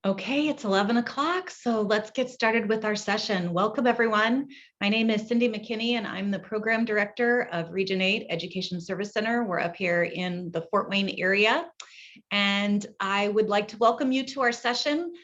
Okay, it's 11 o'clock, so let's get started with our session. Welcome, everyone. My name is Cindy McKinney, and I'm the Program Director of Region 8 Education Service Center. We're up here in the Fort Wayne area, and I would like to welcome you to our session,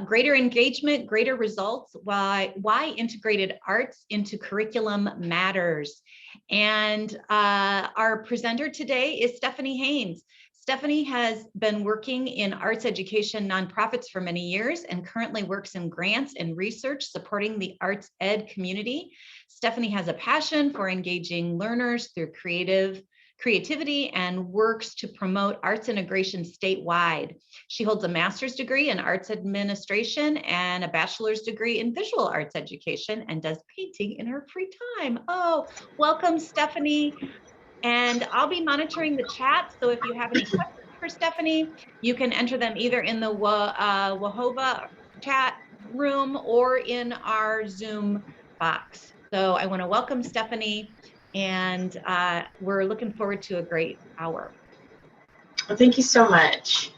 Greater Engagement, Greater Results, Why Integrated Arts into Curriculum Matters. And our presenter today is Stephanie Haines. Stephanie has been working in arts education nonprofits for many years and currently works in grants and research supporting the arts ed community. Stephanie has a passion for engaging learners through creativity and works to promote arts integration statewide. She holds a master's degree in arts administration and a bachelor's degree in visual arts education and does painting in her free time. Oh, welcome, Stephanie. And I'll be monitoring the chat. So if you have any questions for Stephanie, you can enter them either in the WAHOVA chat room or in our Zoom box. So I want to welcome Stephanie, and we're looking forward to a great hour. Well, thank you so much.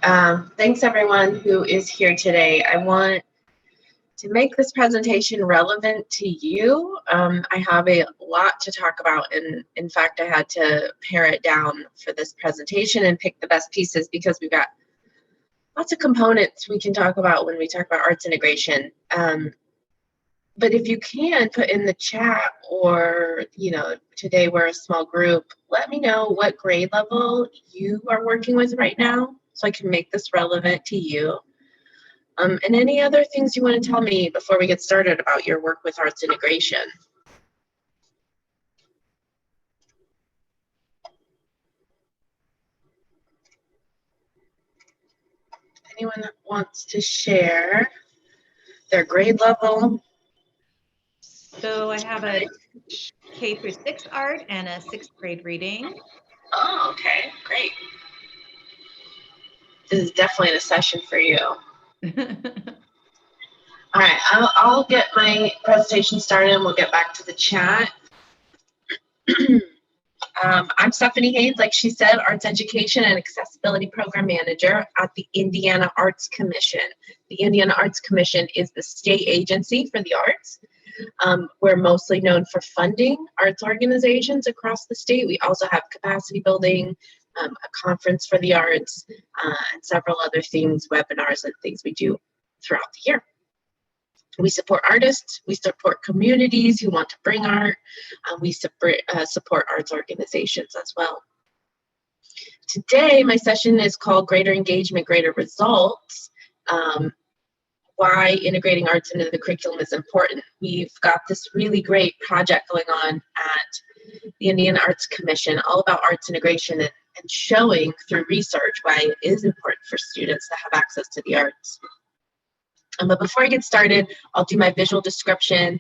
Thanks everyone who is here today. I want to make this presentation relevant to you. I have a lot to talk about, and in fact, I had to pare it down for this presentation and pick the best pieces because we've got lots of components we can talk about when we talk about arts integration. But if you can put in the chat, or today we're a small group, let me know what grade level you are working with right now so I can make this relevant to you. And any other things you want to tell me before we get started about your work with arts integration. Anyone that wants to share their grade level? So I have a K through 6 art and a 6th grade reading. Oh, okay, great. This is definitely a session for you. All right, I'll get my presentation started and we'll get back to the chat. I'm Stephanie Haines, like she said, Arts Education and Accessibility Program Manager at the Indiana Arts Commission. The Indiana Arts Commission is the state agency for the arts. We're mostly known for funding arts organizations across the state. We also have capacity building, a conference for the arts, and several other things, webinars and things we do throughout the year. We support artists, we support communities who want to bring art, we support arts organizations as well. Today, my session is called Greater Engagement, Greater Results. Why integrating arts into the curriculum is important. We've got this really great project going on at the Indiana Arts Commission, all about arts integration and showing through research why it is important for students to have access to the arts. But before I get started, I'll do my visual description.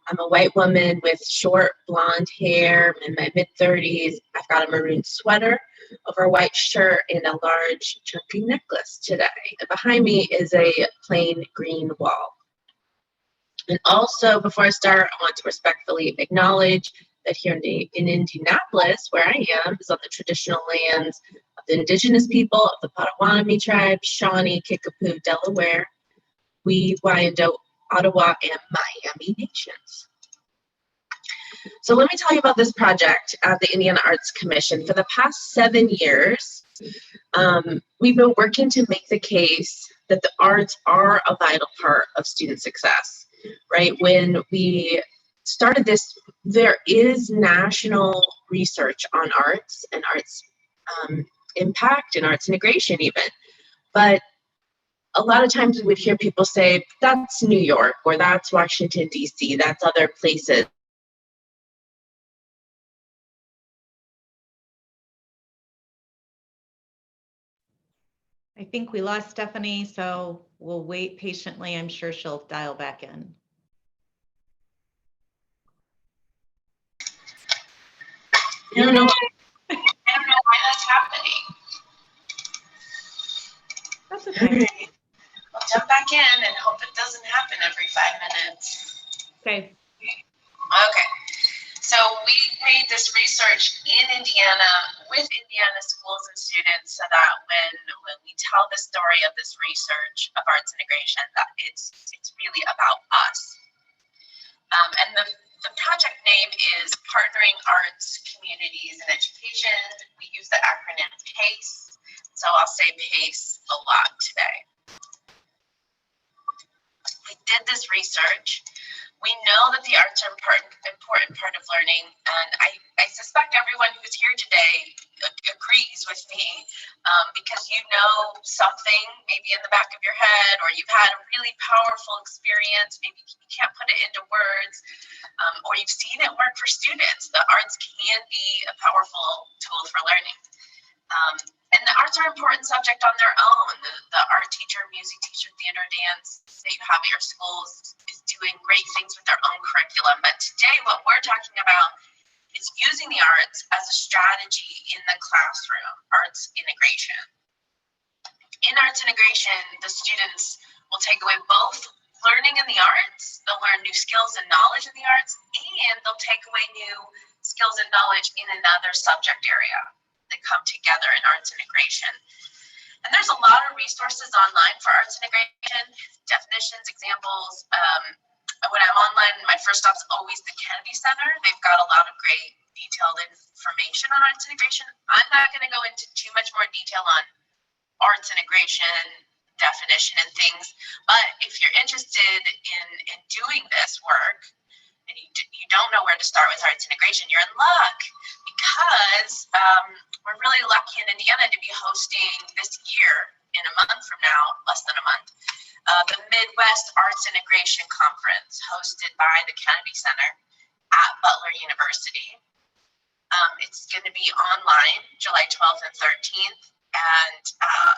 I'm a white woman with short blonde hair in my mid-30s. I've got a maroon sweater over a white shirt and a large chunky necklace today. And behind me is a plain green wall. And also, before I start, I want to respectfully acknowledge that here in Indianapolis, where I am, is on the traditional lands of the indigenous people of the Potawatomi tribe, Shawnee, Kickapoo, Delaware, Wyandotte, Ottawa, and Miami nations. So let me tell you about this project at the Indiana Arts Commission. For the past 7 years, we've been working to make the case that the arts are a vital part of student success, right? When we started this, there is national research on arts and arts impact and arts integration even, but a lot of times we would hear people say, that's New York, or that's Washington, D.C., that's other places. I think we lost Stephanie, so we'll wait patiently. I'm sure she'll dial back in. I don't know why that's happening. That's okay. I'll jump back in and hope it doesn't happen every 5 minutes. Okay. Okay. So we made this research in Indiana with Indiana schools and students so that when we tell the story of this research of arts integration, that it's really about us. And the project name is Partnering Arts, Communities, and Education. We use the acronym PACE, so I'll say PACE a lot today. We did this research. We know that the arts are an important part of learning, and I suspect everyone who's here today agrees with me because you know something maybe in the back of your head, or you've had a really powerful experience, maybe you can't put it into words, or you've seen it work for students. The arts can be a powerful tool for learning. And the arts are an important subject on their own. The art teacher, music teacher, theater, dance that you have at your schools is doing great things with their own curriculum. But today what we're talking about is using the arts as a strategy in the classroom, arts integration. In arts integration, the students will take away both learning in the arts, they'll learn new skills and knowledge in the arts, and they'll take away new skills and knowledge in another subject area. They come together in arts integration. And there's a lot of resources online for arts integration, definitions, examples. When I'm online, my first stop's always the Kennedy Center. They've got a lot of great detailed information on arts integration. I'm not going to go into too much more detail on arts integration, definition, and things. But if you're interested in doing this work, and you don't know where to start with arts integration, you're in luck, because we're really lucky in Indiana to be hosting this year, in a month from now, less than a month, the Midwest Arts Integration Conference, hosted by the Kennedy Center at Butler University. It's going to be online July 12th and 13th, and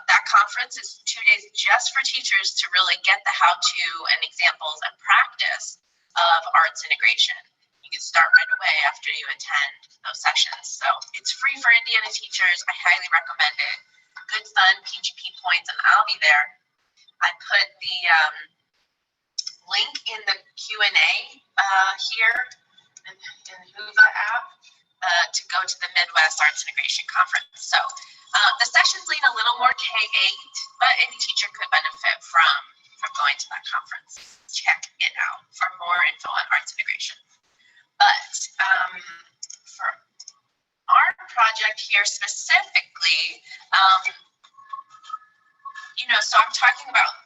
that conference is 2 days just for teachers to really get the how-to and examples and practice of arts integration. You can start right away after you attend those sessions. So it's free for Indiana teachers. I highly recommend it. Good fun, PGP points, and I'll be there. I put the link in the Q&A here in the Hoover app to go to the Midwest Arts Integration Conference. So the sessions lean a little more K-8, but any teacher could benefit from going to that conference. Check it out for more info on arts integration. But for our project here specifically, so I'm talking about,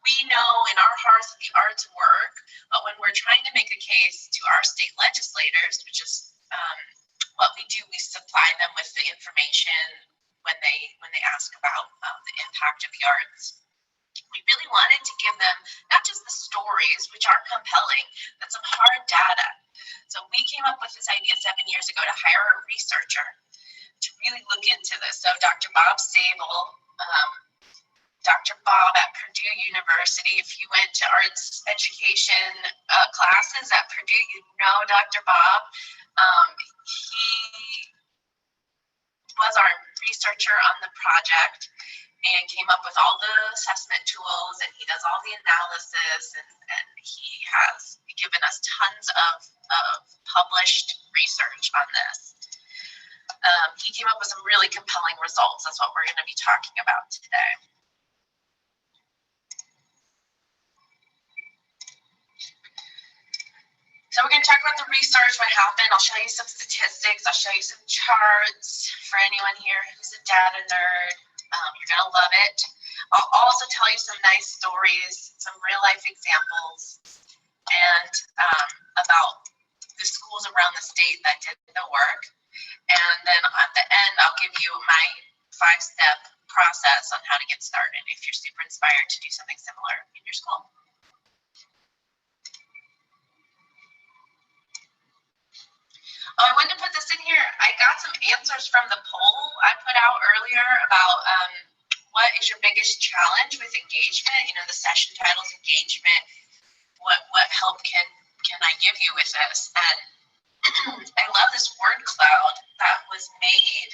we know in our hearts that the arts work, but when we're trying to make a case to our state legislators, which is what we do, we supply them with the information when they ask about the impact of the arts. We really wanted to give them not just the stories, which are compelling, but some hard data. So we came up with this idea 7 years ago to hire a researcher to really look into this. So Dr. Bob Sable, Dr. Bob at Purdue University, if you went to arts education classes at Purdue, you know Dr. Bob. He was our researcher on the project and came up with all the assessment tools, and he does all the analysis, and he has given us tons of published research on this. He came up with some really compelling results. That's what we're going to be talking about today. So we're going to talk about the research, what happened. I'll show you some statistics. I'll show you some charts for anyone here who's a data nerd. You're going to love it. I'll also tell you some nice stories, some real life examples, and about the schools around the state that did the work. And then at the end, I'll give you my 5-step process on how to get started if you're super inspired to do something similar in your school. Oh, I wanted to put this in here. I got some answers from the poll I put out earlier about what is your biggest challenge with engagement? You know, the session title's engagement. What help can I give you with this? And I love this word cloud that was made.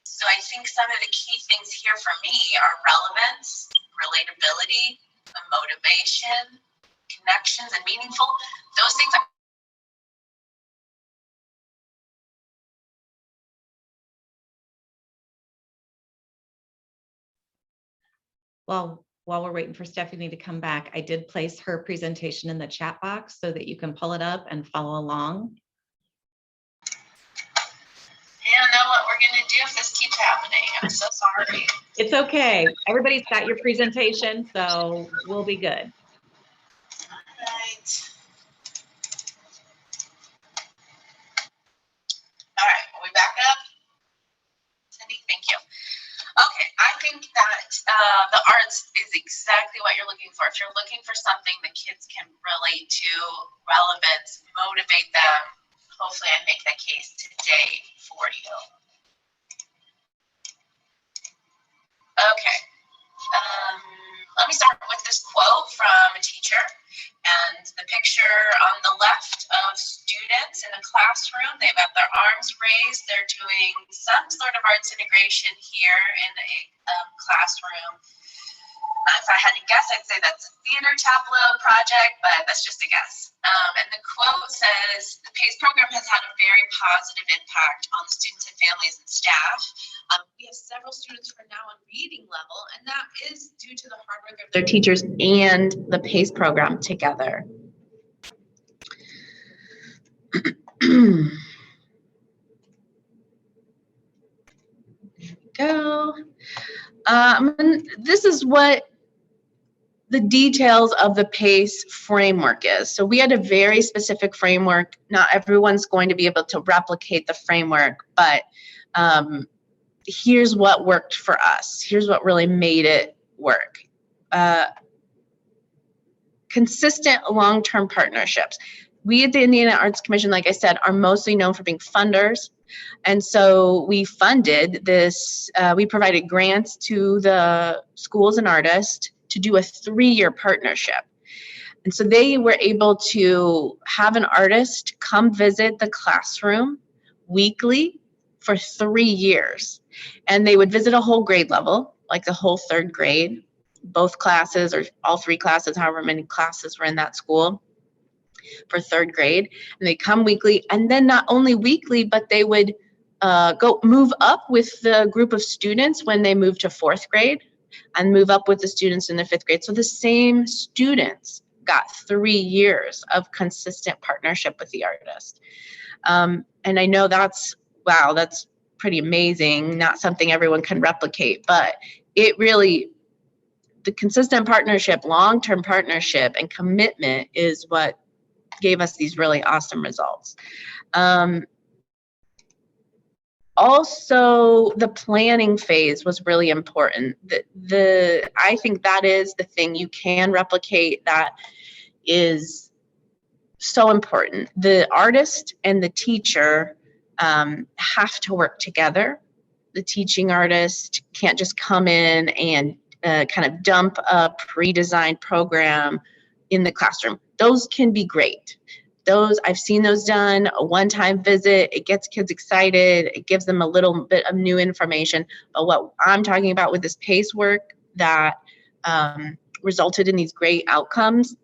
So I think some of the key things here for me are relevance, relatability, motivation, connections, and meaningful. Those things While we're waiting for Stephanie to come back, I did place her presentation in the chat box so that you can pull it up and follow along. I don't know what we're going to do if this keeps happening. I'm so sorry. It's okay. Everybody's got your presentation, so we'll be good. All right. All right, are we back up? Cindy, thank you. Okay, I think that the arts is exactly what you're looking for. If you're looking for something that kids can relate to, relevance, motivate them, hopefully I make that case today for you. Okay, let me start with this quote from a teacher, and the picture on the left of students in a classroom. They've got their arms raised. They're doing some sort of arts integration here in a classroom. If I had to guess, I'd say that's a theater tableau project, but that's just a guess. And the quote says, the PACE program has had a very positive impact on the students and families and staff. We have several students who are now on reading level, and that is due to the hard work of their teachers and the PACE program together. Go. This is what the details of the PACE framework is. So we had a very specific framework. Not everyone's going to be able to replicate the framework, but here's what worked for us. Here's what really made it work. Consistent long-term partnerships. We at the Indiana Arts Commission, like I said, are mostly known for being funders. And so we funded this, we provided grants to the schools and artists to do a 3-year partnership. And so they were able to have an artist come visit the classroom weekly for 3 years. And they would visit a whole grade level, like the whole 3rd grade, both classes or all 3 classes, however many classes were in that school for 3rd grade. And they come weekly, and then not only weekly, but they would go move up with the group of students when they moved to 4th grade and move up with the students in the 5th grade. So the same students got 3 years of consistent partnership with the artist. And I know that's, wow, that's pretty amazing, not something everyone can replicate, but it really, the consistent partnership, long-term partnership and commitment is what gave us these really awesome results. Also, the planning phase was really important. I think that is the thing you can replicate that is so important. The artist and the teacher have to work together. The teaching artist can't just come in and kind of dump a pre-designed program in the classroom. Those can be great. Those, I've seen those done, a one-time visit, it gets kids excited, it gives them a little bit of new information. But what I'm talking about with this PACE work that resulted in these great outcomes,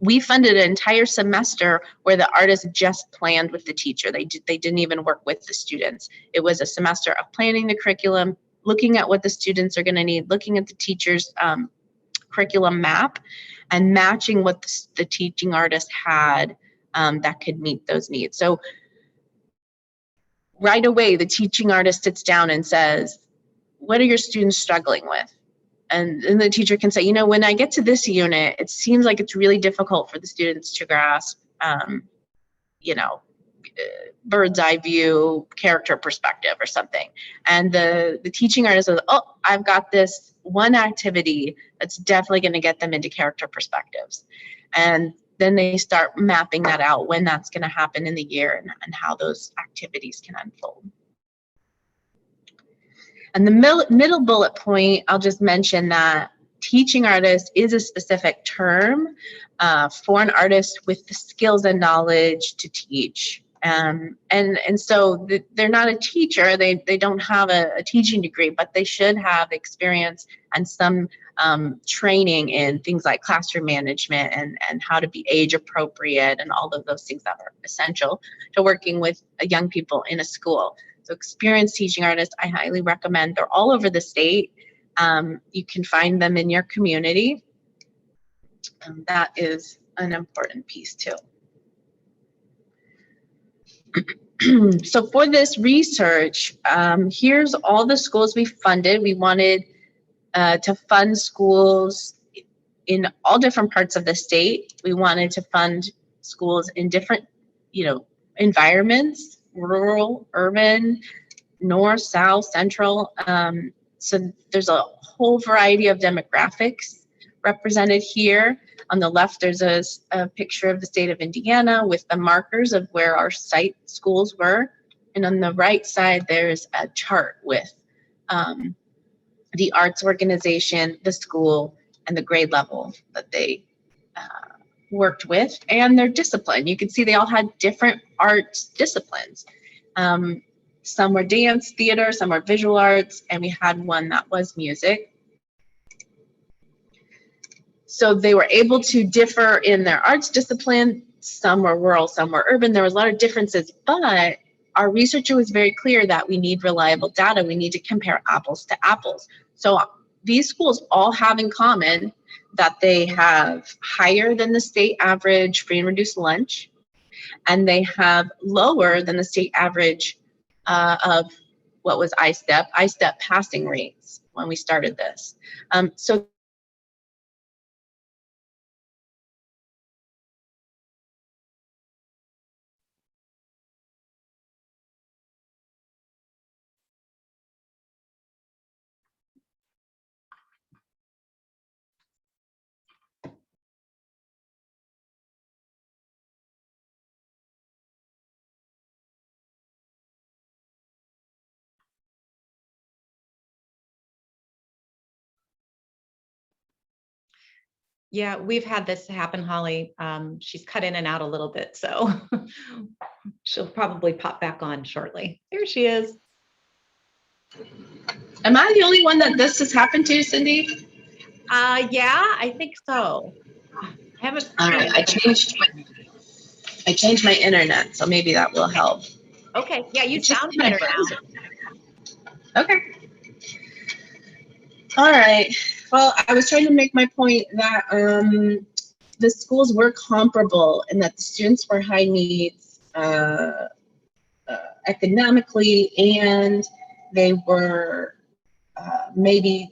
we funded an entire semester where the artist just planned with the teacher. They didn't even work with the students. It was a semester of planning the curriculum, looking at what the students are gonna need, looking at the teacher's curriculum map, and matching what the teaching artist had that could meet those needs. So right away, the teaching artist sits down and says, what are your students struggling with? And then the teacher can say, you know, when I get to this unit, it seems like it's really difficult for the students to grasp, you know, bird's eye view, character perspective or something. And the teaching artist says, oh, I've got this one activity that's definitely going to get them into character perspectives. And then they start mapping that out, when that's going to happen in the year and how those activities can unfold. And the middle bullet point, I'll just mention that teaching artist is a specific term for an artist with the skills and knowledge to teach. And so they're not a teacher, they don't have a teaching degree, but they should have experience and some training in things like classroom management and how to be age appropriate and all of those things that are essential to working with young people in a school. So experienced teaching artists, I highly recommend. They're all over the state. You can find them in your community. That is an important piece too. So for this research, here's all the schools we funded. We wanted to fund schools in all different parts of the state. We wanted to fund schools in different, environments, rural, urban, north, south, central. So there's a whole variety of demographics represented here. On the left, there's a picture of the state of Indiana with the markers of where our site schools were. And on the right side, there's a chart with the arts organization, the school, and the grade level that they worked with, and their discipline. You can see they all had different arts disciplines. Some were dance, theater, some were visual arts, and we had one that was music. So they were able to differ in their arts discipline. Some were rural, some were urban. There was a lot of differences, but our researcher was very clear that we need reliable data. We need to compare apples to apples. So these schools all have in common that they have higher than the state average free and reduced lunch, and they have lower than the state average of what was ISTEP passing rates when we started this. So Yeah, we've had this happen, Holly. She's cut in and out a little bit, so she'll probably pop back on shortly. There she is. am I the only one that this has happened to, Cindy? Yeah, I think so. I haven't. All right, I changed my internet, so maybe that will help. Okay, yeah, you sound better now. Okay. All right. Well, I was trying to make my point that the schools were comparable and that the students were high needs economically, and they were maybe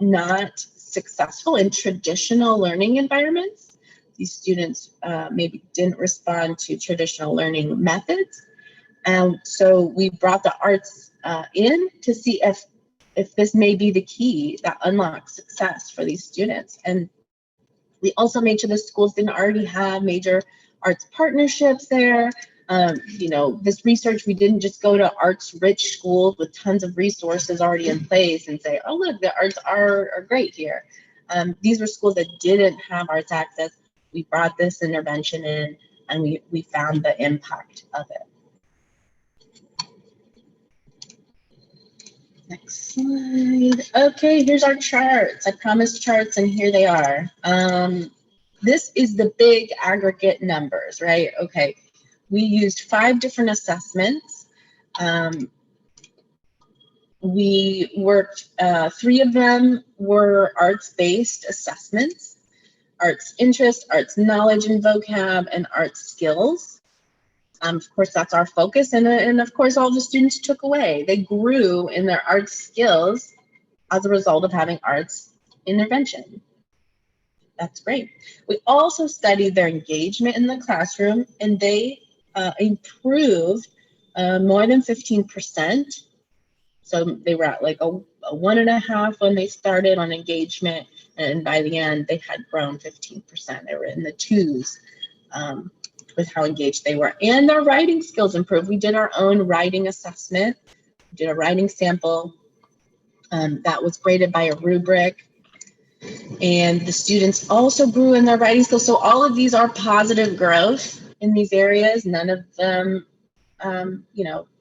not successful in traditional learning environments. These students maybe didn't respond to traditional learning methods. And so we brought the arts in to see if this may be the key that unlocks success for these students. And we also made sure the schools didn't already have major arts partnerships there. This research, we didn't just go to arts-rich schools with tons of resources already in place and say, oh, look, the arts are great here. These were schools that didn't have arts access. We brought this intervention in, and we found the impact of it. Next slide. Okay, here's our charts. I promised charts, and here they are. This is the big aggregate numbers, right? Okay, we used 5 different assessments. We worked, 3 of them were arts-based assessments: arts interest, arts knowledge and vocab, and arts skills. Of course, that's our focus, and of course, all the students took away. They grew in their arts skills as a result of having arts intervention. That's great. We also studied their engagement in the classroom, and they improved more than 15%. So they were at like a 1.5 when they started on engagement, and by the end, they had grown 15%. They were in the 2s. With how engaged they were, and their writing skills improved. We did our own writing assessment, we did a writing sample that was graded by a rubric, and the students also grew in their writing skills. So all of these are positive growth in these areas. None of them,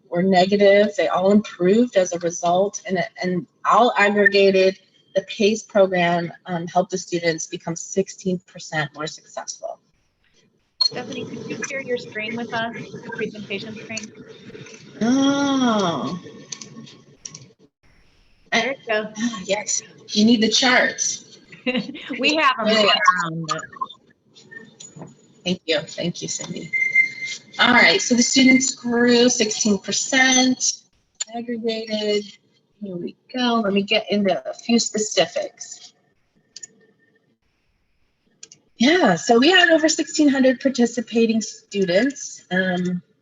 were negative. They all improved as a result, and all aggregated. The PACE program helped the students become 16% more successful. Stephanie, could you share your screen with us, the presentation screen? Oh, There you go. Yes, you need the charts. We have them around. Thank you, Cindy. All right, so the students grew 16%, aggregated. Here we go. Let me get into a few specifics. Yeah, so we had over 1,600 participating students.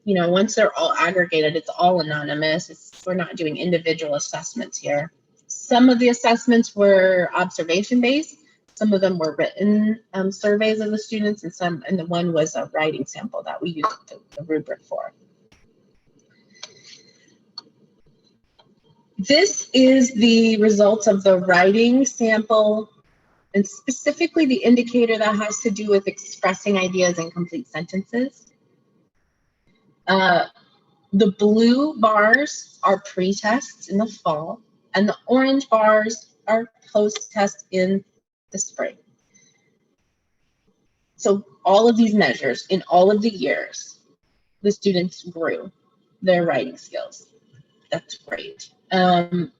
Once they're all aggregated, it's all anonymous. We're not doing individual assessments here. Some of the assessments were observation-based. Some of them were written surveys of the students, and the one was a writing sample that we used the rubric for. This is the results of the writing sample, and specifically the indicator that has to do with expressing ideas in complete sentences. The blue bars are pre-tests in the fall, and the orange bars are post-test in the spring. So all of these measures in all of the years, the students grew their writing skills. That's great. One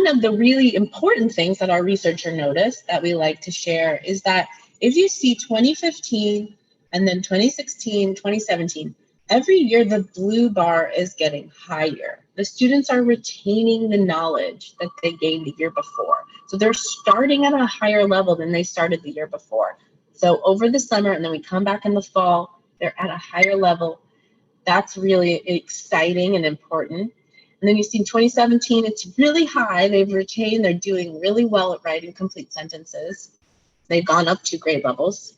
of the really important things that our researcher noticed that we like to share is that if you see 2015 and then 2016, 2017, every year the blue bar is getting higher. The students are retaining the knowledge that they gained the year before. So they're starting at a higher level than they started the year before. So over the summer, and then we come back in the fall, they're at a higher level. That's really exciting and important. And then you see in 2017, it's really high. They've retained, they're doing really well at writing complete sentences. They've gone up 2 grade levels.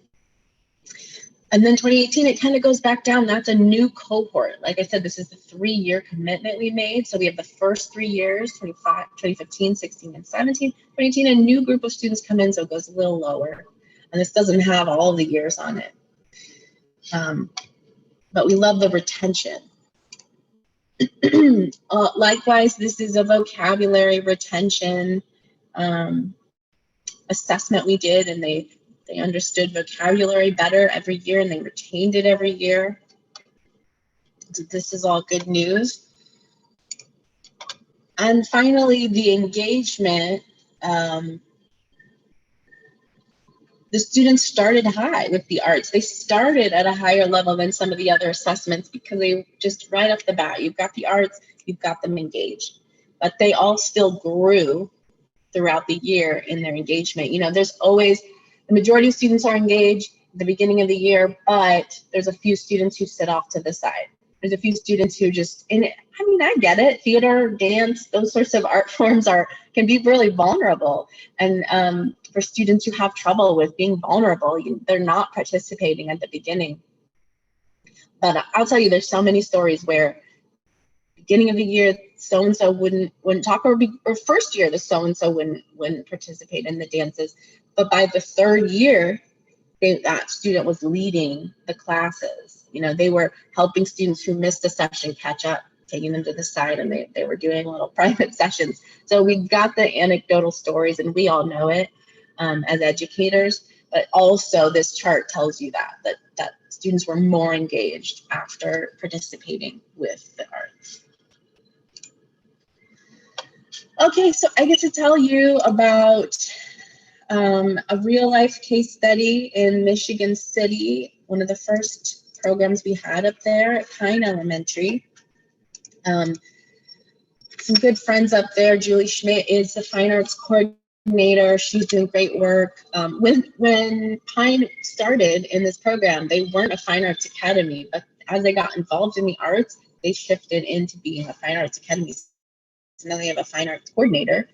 And then 2018, it kind of goes back down. That's a new cohort. Like I said, this is the 3-year commitment we made. So we have the first 3 years, 2015, 16, and 17. 2018, a new group of students come in, so it goes a little lower. And this doesn't have all the years on it. But we love the retention. Likewise, this is a vocabulary retention assessment we did, and they understood vocabulary better every year, and they retained it every year. So this is all good news. And finally, the engagement. The students started high with the arts. They started at a higher level than some of the other assessments because they just right off the bat, you've got the arts, you've got them engaged. But they all still grew throughout the year in their engagement. There's always, the majority of students are engaged at the beginning of the year, but there's a few students who sit off to the side. There's a few students who just, I get it, theater, dance, those sorts of art forms can be really vulnerable. And for students who have trouble with being vulnerable, they're not participating at the beginning. But I'll tell you, there's so many stories where beginning of the year, so-and-so wouldn't talk, or first year, the so-and-so wouldn't participate in the dances. But by the 3rd year, that student was leading the classes. They were helping students who missed a session catch up, taking them to the side, and they were doing little private sessions. So we got the anecdotal stories, and we all know it as educators, but also this chart tells you that students were more engaged after participating with the arts. Okay, so I get to tell you about a real life case study in Michigan City, one of the first programs we had up there at Pine Elementary. Some good friends up there. Julie Schmidt is the fine arts coordinator. She's doing great work. When Pine started in this program, they weren't a fine arts academy, but as they got involved in the arts, they shifted into being a fine arts academy. So now they have a fine arts coordinator.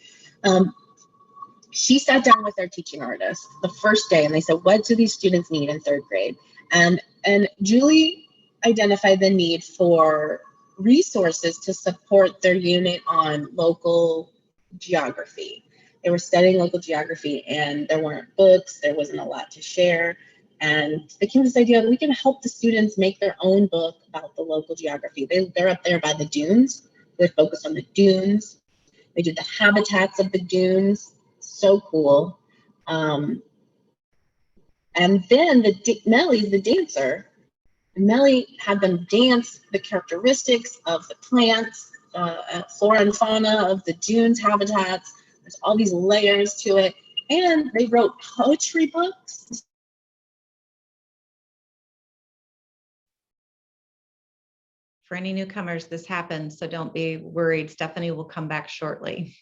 She sat down with their teaching artist the first day, and they said, what do these students need in 3rd grade? And Julie identified the need for resources to support their unit on local geography. They were studying local geography, and there weren't books, there wasn't a lot to share. And they came to this idea, we can help the students make their own book about the local geography. They're up there by the dunes. They focused on the dunes. They did the habitats of the dunes. So cool. And then Mellie's the dancer. Mellie had them dance the characteristics of the plants flora and fauna of the dunes habitats. There's all these layers to it. And they wrote poetry books. For any newcomers, this happens, so don't be worried. Stephanie will come back shortly.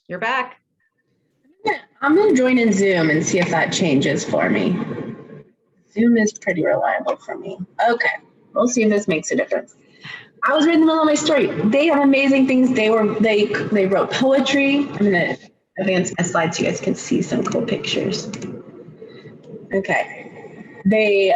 You're back. I'm going to join in Zoom and see if that changes for me. Zoom is pretty reliable for me. Okay, we'll see if this makes a difference. I was reading the middle of my story. They have amazing things. They wrote poetry. I'm going to advance my slides so you guys can see some cool pictures. Okay. They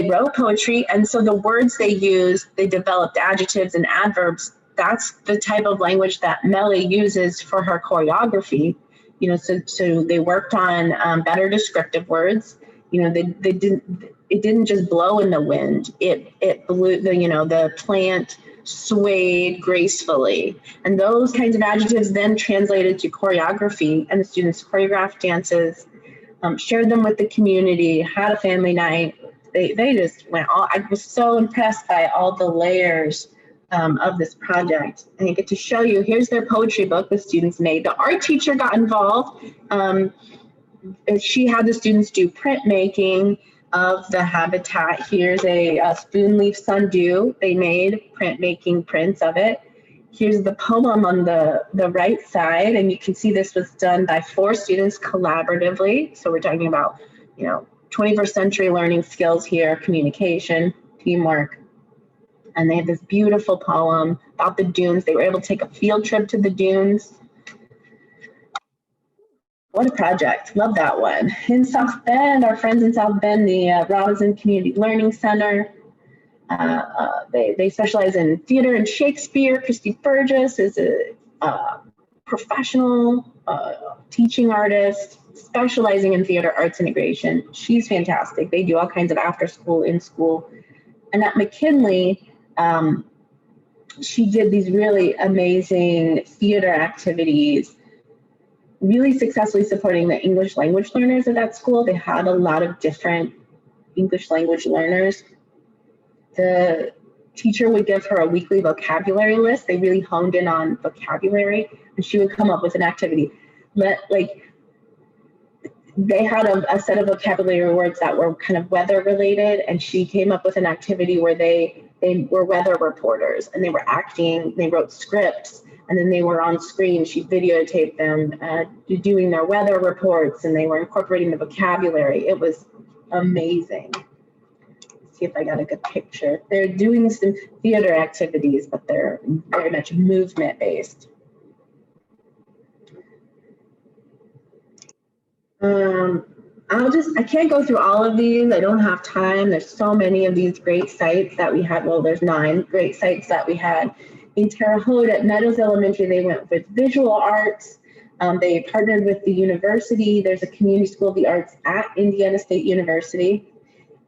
wrote poetry, and so the words they used, they developed adjectives and adverbs. That's the type of language that Melly uses for her choreography. You know, so they worked on better descriptive words. You know, it didn't just blow in the wind. It blew, the plant swayed gracefully. And those kinds of adjectives then translated to choreography, and the students choreographed dances, shared them with the community, had a family night. They just went all, I was so impressed by all the layers of this project. And I get to show you, here's their poetry book the students made. The art teacher got involved. She had the students do printmaking of the habitat. Here's a spoon leaf sundew. They made printmaking prints of it. Here's the poem on the right side, and you can see this was done by 4 students collaboratively. So we're talking about, 21st century learning skills here, communication, teamwork. And they have this beautiful poem about the dunes. They were able to take a field trip to the dunes. What a project. Love that one. In South Bend, our friends in South Bend, the Robinson Community Learning Center, they specialize in theater and Shakespeare. Christy Burgess is a professional teaching artist specializing in theater arts integration. She's fantastic. They do all kinds of after school, in school. And at McKinley, she did these really amazing theater activities, really successfully supporting the English language learners at that school. They had a lot of different English language learners. The teacher would give her a weekly vocabulary list. They really honed in on vocabulary, and she would come up with an activity. They had a set of vocabulary words that were kind of weather related, and she came up with an activity where they were weather reporters, and they were acting, they wrote scripts, and then they were on screen. She videotaped them doing their weather reports, and they were incorporating the vocabulary. It was amazing. Let's see if I got a good picture. They're doing some theater activities, but they're very much movement based. I can't go through all of these. I don't have time. There's so many of these great sites that we had. Well, there's 9 great sites that we had. In Terre Haute at Meadows Elementary, they went with visual arts. They partnered with the university. There's a community school of the arts at Indiana State University.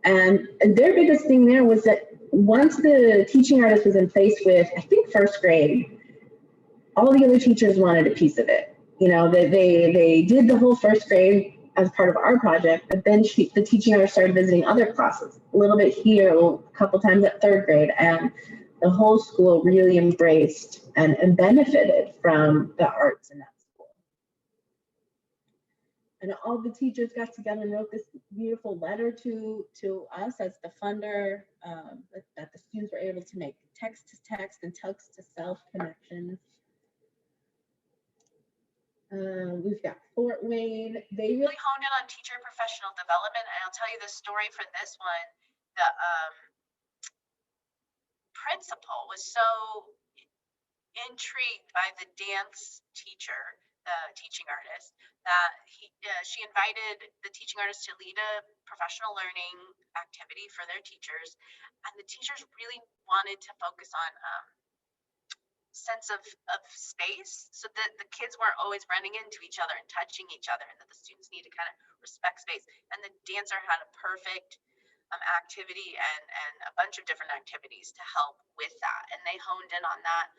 And their biggest thing there was that once the teaching artist was in place with, I think, 1st grade, all the other teachers wanted a piece of it. They did the whole 1st grade as part of our project, but then the teaching artist started visiting other classes, a little bit here, a couple times at 3rd grade, and the whole school really embraced and benefited from the arts in that school. And all the teachers got together and wrote this beautiful letter to us as the funder, that the students were able to make text to text and text to self connections. We've got Fort Wayne. They really honed in on teacher professional development. And I'll tell you the story for this one. The principal was so intrigued by the dance teacher, the teaching artist, that she invited the teaching artist to lead a professional learning activity for their teachers. And the teachers really wanted to focus on sense of space, so that the kids weren't always running into each other and touching each other, and that the students need to kind of respect space. And the dancer had a perfect activity and a bunch of different activities to help with that, and they honed in on that.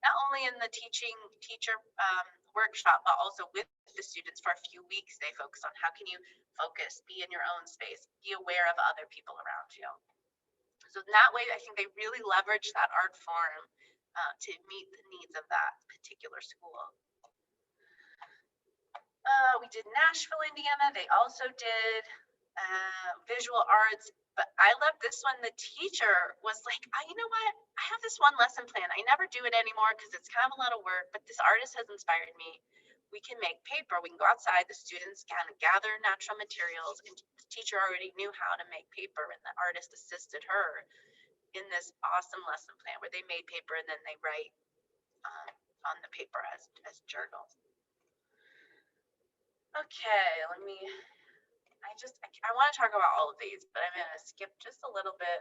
not only in the teacher workshop, but also with the students for a few weeks. They focus on how can you focus, be in your own space, be aware of other people around you. So in that way, I think they really leverage that art form to meet the needs of that particular school. We did Nashville, Indiana. They also did visual arts, but I love this one. The teacher was like, you know what? I have this one lesson plan. I never do it anymore because it's kind of a lot of work, but this artist has inspired me. We can make paper. We can go outside. The students can gather natural materials, and the teacher already knew how to make paper, and the artist assisted her in this awesome lesson plan where they made paper and then they write on the paper as journals. Okay, I want to talk about all of these, but I'm going to skip just a little bit.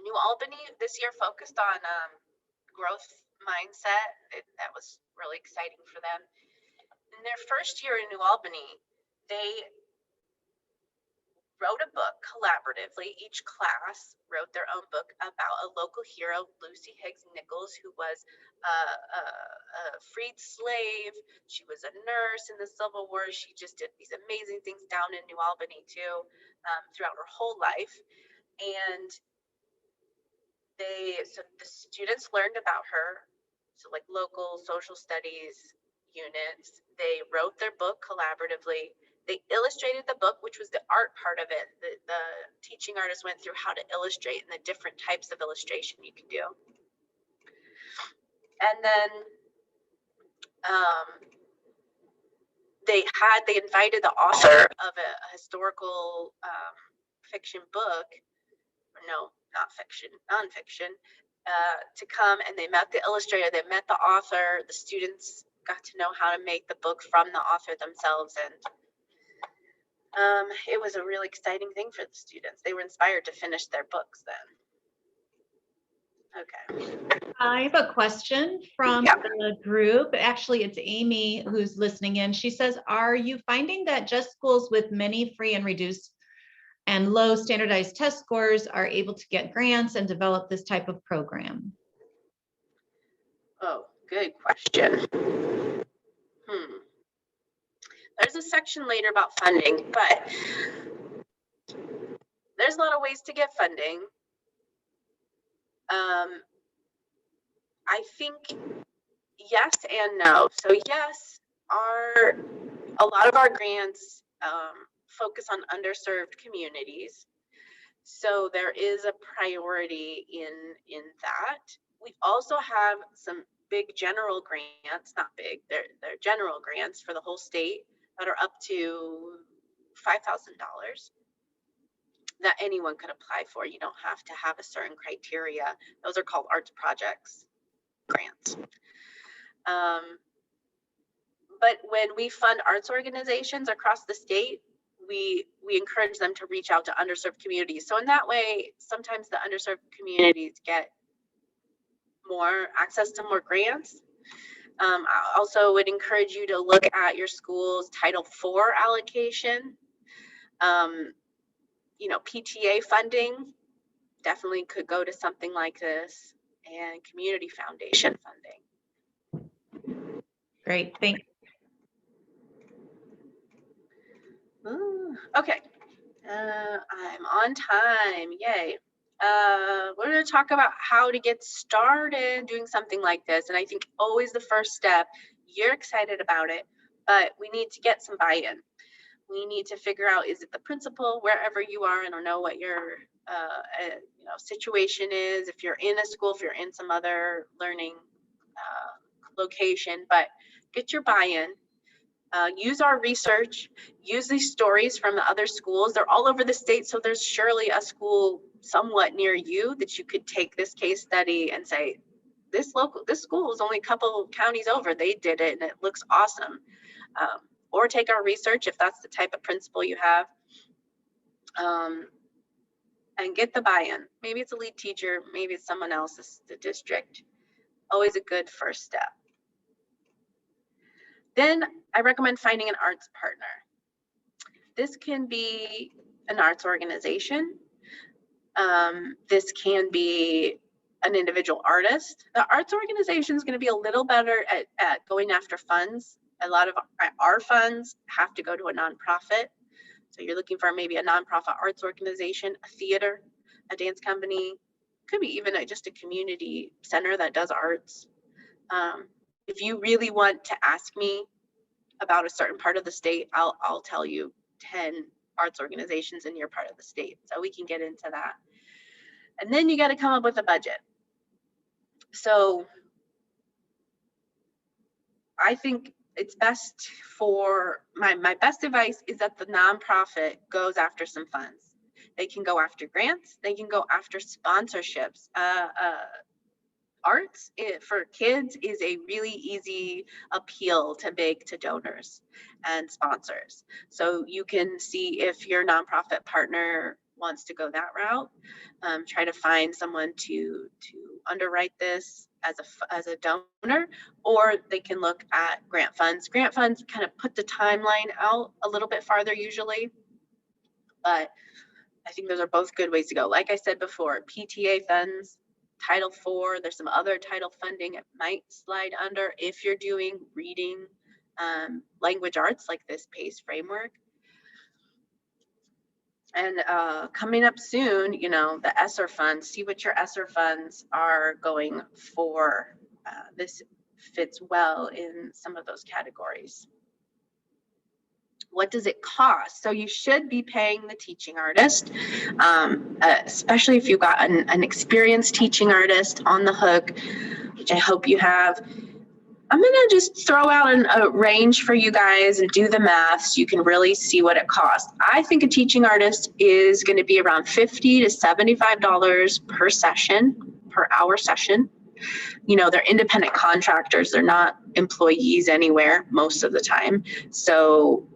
New Albany this year focused on growth mindset. That was really exciting for them. In their first year in New Albany, they wrote a book collaboratively. Each class wrote their own book about a local hero, Lucy Higgs Nichols, who was a freed slave. She was a nurse in the Civil War. She just did these amazing things down in New Albany too, throughout her whole life. And so the students learned about her. So like local social studies units, they wrote their book collaboratively. They illustrated the book, which was the art part of it. The teaching artist went through how to illustrate and the different types of illustration you can do. And then they invited the author of a historical fiction book, or no, not fiction, nonfiction, to come, and they met the illustrator, they met the author, the students got to know how to make the book from the author themselves, and it was a really exciting thing for the students. They were inspired to finish their books then. Okay. I have a question from the group. Actually, it's Amy who's listening in. She says, are you finding that just schools with many free and reduced and low standardized test scores are able to get grants and develop this type of program? Oh, good question. There's a section later about funding, but there's a lot of ways to get funding. I think yes and no. So yes, a lot of our grants focus on underserved communities. So there is a priority in that. We also have some big general grants, not big, they're general grants for the whole state that are up to $5,000 that anyone could apply for. You don't have to have a certain criteria. Those are called arts projects grants. But when we fund arts organizations across the state, we encourage them to reach out to underserved communities. So in that way, sometimes the underserved communities get more access to more grants. I also would encourage you to look at your school's Title IV allocation. PTA funding definitely could go to something like this, and community foundation funding. Great, thanks. Okay, I'm on time, yay. We're going to talk about how to get started doing something like this. And I think always the first step, you're excited about it, but we need to get some buy-in. We need to figure out, is it the principal, wherever you are, I don't know what your situation is, if you're in a school, if you're in some other learning location, but get your buy-in. Use our research, use these stories from the other schools. They're all over the state, so there's surely a school somewhat near you that you could take this case study and say, this school is only a couple counties over, they did it and it looks awesome. Or take our research if that's the type of principal you have, and get the buy-in. Maybe it's a lead teacher, maybe it's someone else, the district. Always a good first step. Then I recommend finding an arts partner. This can be an arts organization. This can be an individual artist. The arts organization is going to be a little better at going after funds. A lot of our funds have to go to a nonprofit. So you're looking for maybe a nonprofit arts organization, a theater, a dance company, could be even just a community center that does arts. If you really want to ask me about a certain part of the state, I'll tell you 10 arts organizations in your part of the state. So we can get into that. And then you got to come up with a budget. So I think it's best for my best advice is that the nonprofit goes after some funds. They can go after grants. They can go after sponsorships. Arts for kids is a really easy appeal to make to donors and sponsors. So you can see if your nonprofit partner wants to go that route. Try to find someone to underwrite this as a donor, or they can look at grant funds. Grant funds kind of put the timeline out a little bit farther usually, but I think those are both good ways to go. Like I said before, PTA funds, Title IV, there's some other title funding it might slide under if you're doing reading, language arts like this PACE framework. And coming up soon, you know, the ESSER funds, see what your ESSER funds are going for. This fits well in some of those categories. What does it cost? So you should be paying the teaching artist, especially if you've got an experienced teaching artist on the hook, which I hope you have. I'm going to just throw out a range for you guys and do the math so you can really see what it costs. I think a teaching artist is going to be around $50 to $75 per session, per hour session. You know, they're independent contractors. They're not employees anywhere most of the time. So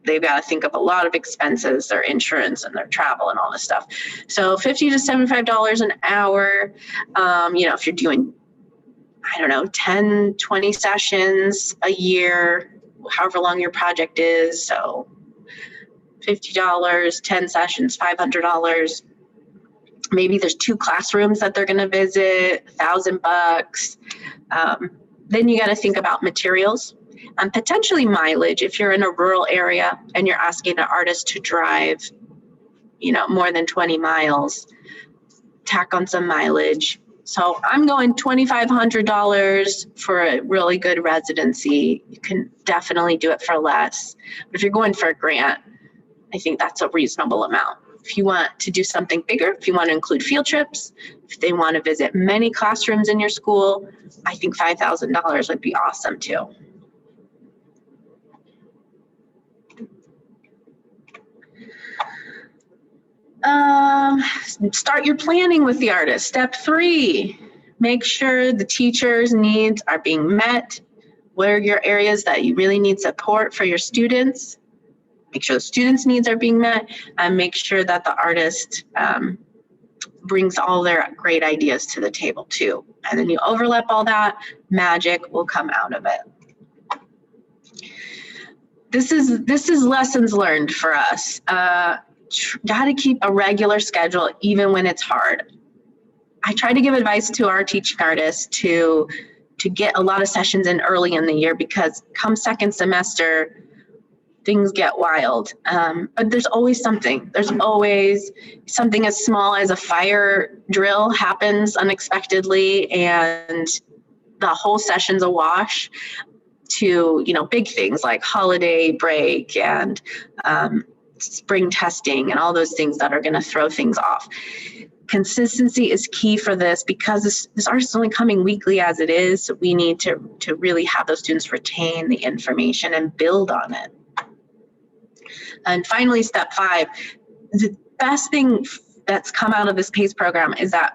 they've got to think of a lot of expenses, their insurance and their travel and all this stuff. So $50 to $75 an hour. You know, if you're doing, I don't know, 10, 20 sessions a year, however long your project is. So $50, 10 sessions, $500. Maybe there's 2 classrooms that they're going to visit, $1,000. Then you got to think about materials and potentially mileage. If you're in a rural area and you're asking an artist to drive, you know, more than 20 miles, tack on some mileage. So I'm going $2,500 for a really good residency. You can definitely do it for less. But if you're going for a grant, I think that's a reasonable amount. If you want to do something bigger, if you want to include field trips, if they want to visit many classrooms in your school, I think $5,000 would be awesome too. Start your planning with the artist. Step 3, make sure the teacher's needs are being met. What are your areas that you really need support for your students? Make sure the students' needs are being met, and make sure that the artist brings all their great ideas to the table too. And then you overlap all that, magic will come out of it. This is lessons learned for us. Got to keep a regular schedule even when it's hard. I try to give advice to our teaching artists to get a lot of sessions in early in the year, because come second semester, things get wild. But there's always something. There's always something as small as a fire drill happens unexpectedly and the whole session's a wash, to, you know, big things like holiday break and spring testing and all those things that are going to throw things off. Consistency is key for this, because this art is only coming weekly as it is. So we need to really have those students retain the information and build on it. And finally, step 5, the best thing that's come out of this PACE program is that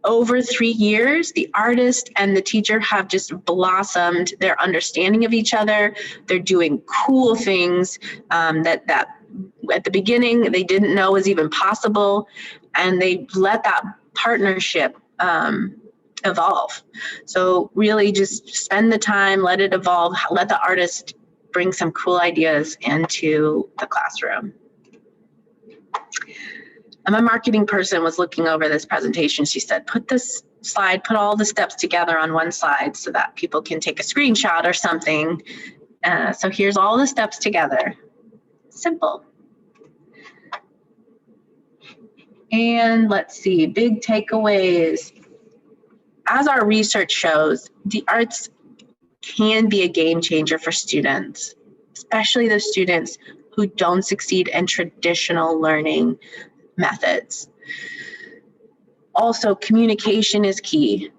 over 3 years, the artist and the teacher have just blossomed their understanding of each other. They're doing cool things that at the beginning they didn't know was even possible, and they let that partnership evolve. So really just spend the time, let it evolve, let the artist bring some cool ideas into the classroom. my marketing person was looking over this presentation. She said, put all the steps together on one slide so that people can take a screenshot or something. So here's all the steps together. Simple. And let's see, big takeaways. As our research shows, the arts can be a game changer for students, especially those students who don't succeed in traditional learning methods. Also, communication is key.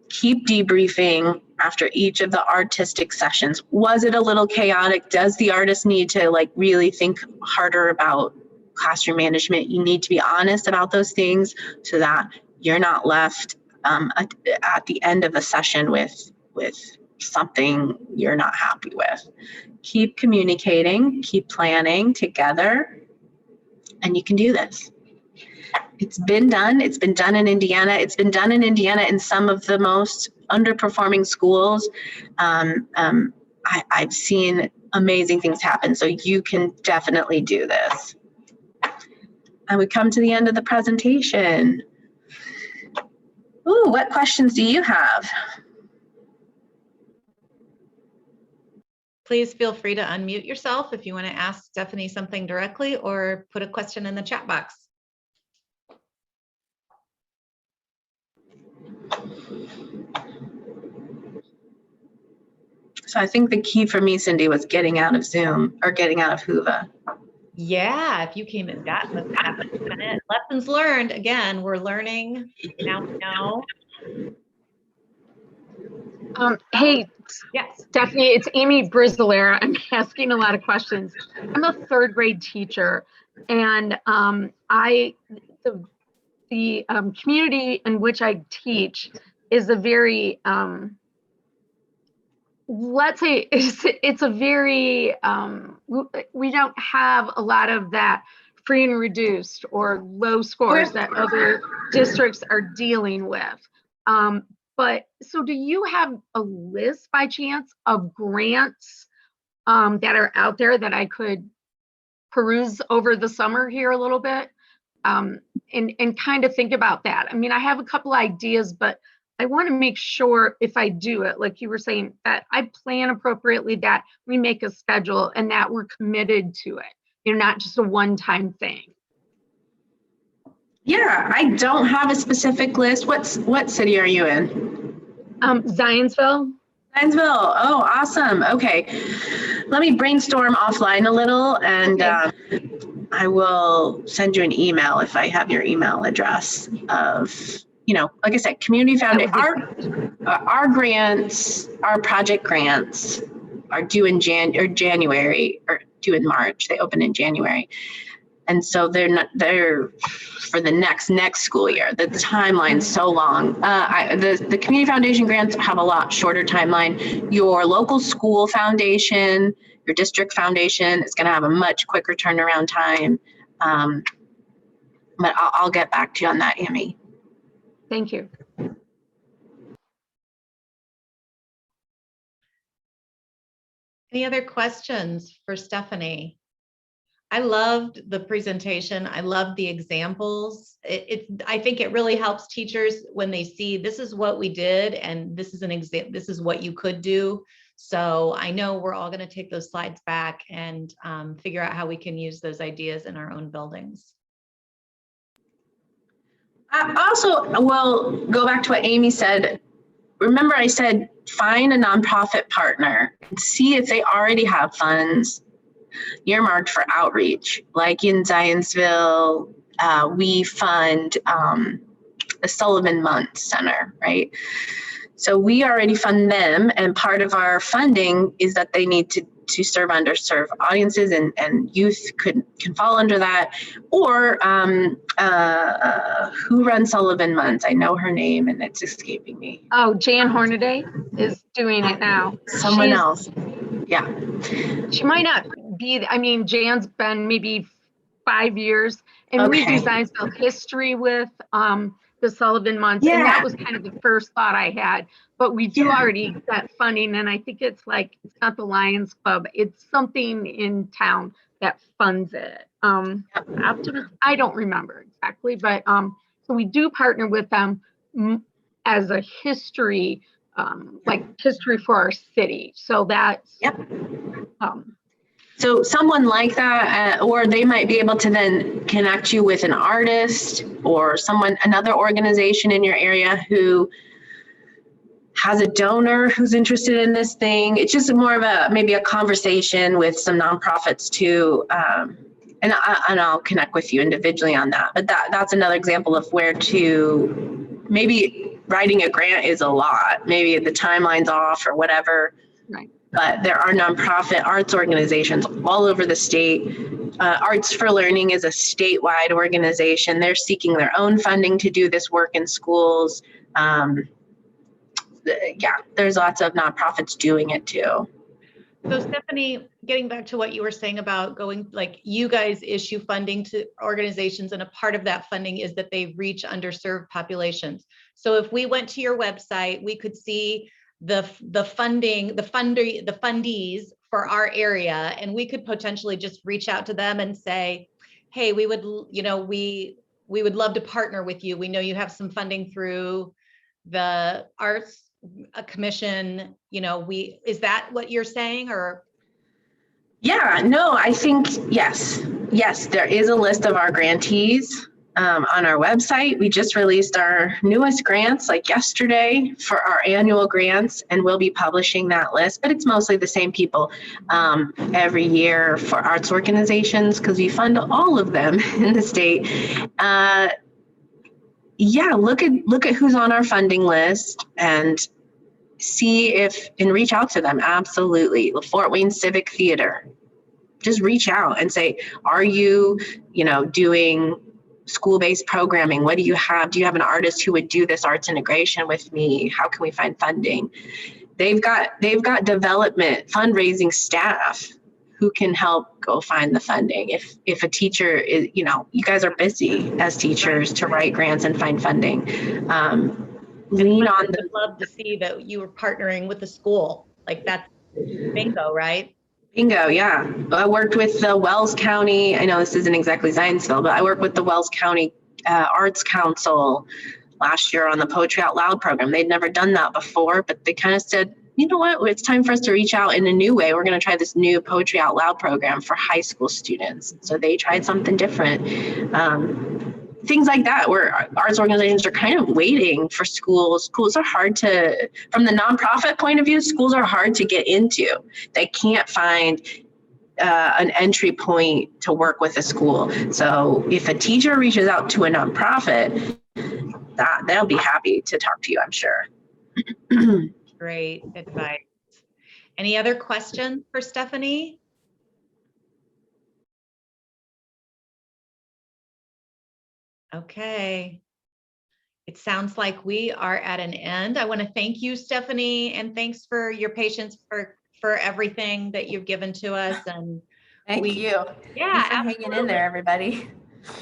Keep debriefing after each of the artistic sessions. Was it a little chaotic? Does the artist need to really think harder about classroom management? You need to be honest about those things so that you're not left at the end of the session with something you're not happy with. Keep communicating, keep planning together, and you can do this. It's been done. It's been done in Indiana. It's been done in Indiana in some of the most underperforming schools. I've seen amazing things happen, so you can definitely do this. And we come to the end of the presentation. Ooh, what questions do you have? Please feel free to unmute yourself if you want to ask Stephanie something directly or put a question in the chat box. So I think the key for me, Cindy, was getting out of Zoom or getting out of Whova. Yeah, if you came in that lessons learned. Again, we're learning. Now we know. Hey, Yes. Stephanie, it's Amy Brizzolera. I'm asking a lot of questions. I'm a third grade teacher, and the community in which I teach is a very, let's say it's a very, we don't have a lot of that free and reduced or low scores that other districts are dealing with. But so do you have a list by chance of grants that are out there that I could peruse over the summer here a little bit and kind of think about that? I mean, I have a couple ideas, but I want to make sure if I do it, like you were saying, that I plan appropriately, that we make a schedule and that we're committed to it. Not just a one-time thing. Yeah, I don't have a specific list. What city are you in? Zionsville. Zionsville. Oh, awesome. Okay. Let me brainstorm offline a little, and I will send you an email if I have your email address of, like I said, community foundation. Our grants, our project grants are due in January or due in March. They open in January. And so they're for the next school year. The timeline's so long. The community foundation grants have a lot shorter timeline. Your local school foundation, your district foundation is going to have a much quicker turnaround time. But I'll get back to you on that, Amy. Thank you. Any other questions for Stephanie? I loved the presentation. I loved the examples. I think it really helps teachers when they see this is what we did and this is an example. This is what you could do. So I know we're all going to take those slides back and figure out how we can use those ideas in our own buildings. I also will go back to what Amy said. Remember, I said find a nonprofit partner and see if they already have funds earmarked for outreach. Like in Zionsville, we fund the Sullivan Muntz Center, right? So we already fund them, and part of our funding is that they need to serve underserved audiences, and youth can fall under that. Or who runs Sullivan Muntz? I know her name and it's escaping me. Oh, Jan Hornaday is doing it now. Someone else. Yeah. She might not be, I mean, Jan's been maybe 5 years, and we do Zionsville history with the Sullivan Muntz, and that was kind of the first thought I had. But we do already get funding, and I think it's like, it's not the Lions Club, it's something in town that funds it. I don't remember exactly, but so we do partner with them as a history, like history for our city. So that's Yep. So someone like that, or they might be able to then connect you with an artist or another organization in your area who has a donor who's interested in this thing. It's just more of maybe a conversation with some nonprofits too. And I'll connect with you individually on that. But that's another example of where to, maybe writing a grant is a lot. Maybe the timeline's off or whatever. right. But there are nonprofit arts organizations all over the state. Arts for Learning is a statewide organization. They're seeking their own funding to do this work in schools. Yeah, there's lots of nonprofits doing it too. So Stephanie, getting back to what you were saying about going, like you guys issue funding to organizations, and a part of that funding is that they reach underserved populations. So if we went to your website, we could see the fundees for our area, and we could potentially just reach out to them and say, hey, we would love to partner with you. We know you have some funding through the Arts Commission. Is that what you're saying? Or yeah, no, I think yes, there is a list of our grantees on our website. We just released our newest grants like yesterday for our annual grants, and we'll be publishing that list, but it's mostly the same people every year for arts organizations because we fund all of them in the state. Yeah, look at who's on our funding list and see and reach out to them. Absolutely. The Fort Wayne Civic Theater. Just reach out and say, are you, doing school-based programming? What do you have? Do you have an artist who would do this arts integration with me? How can we find funding? They've got development, fundraising staff who can help go find the funding. If a teacher is, you guys are busy as teachers to write grants and find funding. Lean on the. Love to see that you were partnering with the school. Like that's bingo, right? Bingo, yeah. I worked with the Wells County. I know this isn't exactly Zionsville, but I worked with the Wells County Arts Council last year on the Poetry Out Loud program. They'd never done that before, but they kind of said, you know what, it's time for us to reach out in a new way. We're going to try this new Poetry Out Loud program for high school students. So they tried something different. Things like that, where arts organizations are kind of waiting for schools. Schools are hard to, from the nonprofit point of view, schools are hard to get into. They can't find an entry point to work with a school. So if a teacher reaches out to a nonprofit, they'll be happy to talk to you, I'm sure. Great advice. Any other questions for Stephanie? Okay. It sounds like we are at an end. I want to thank you, Stephanie, and thanks for your patience for everything that you've given to us. And thank you. Yeah, thanks for hanging in there, everybody.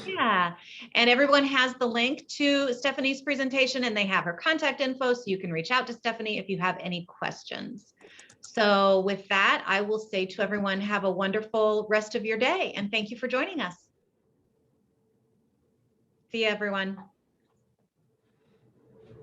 Yeah, and everyone has the link to Stephanie's presentation, and they have her contact info, so you can reach out to Stephanie if you have any questions. So with that, I will say to everyone, have a wonderful rest of your day, and thank you for joining us. See you, everyone.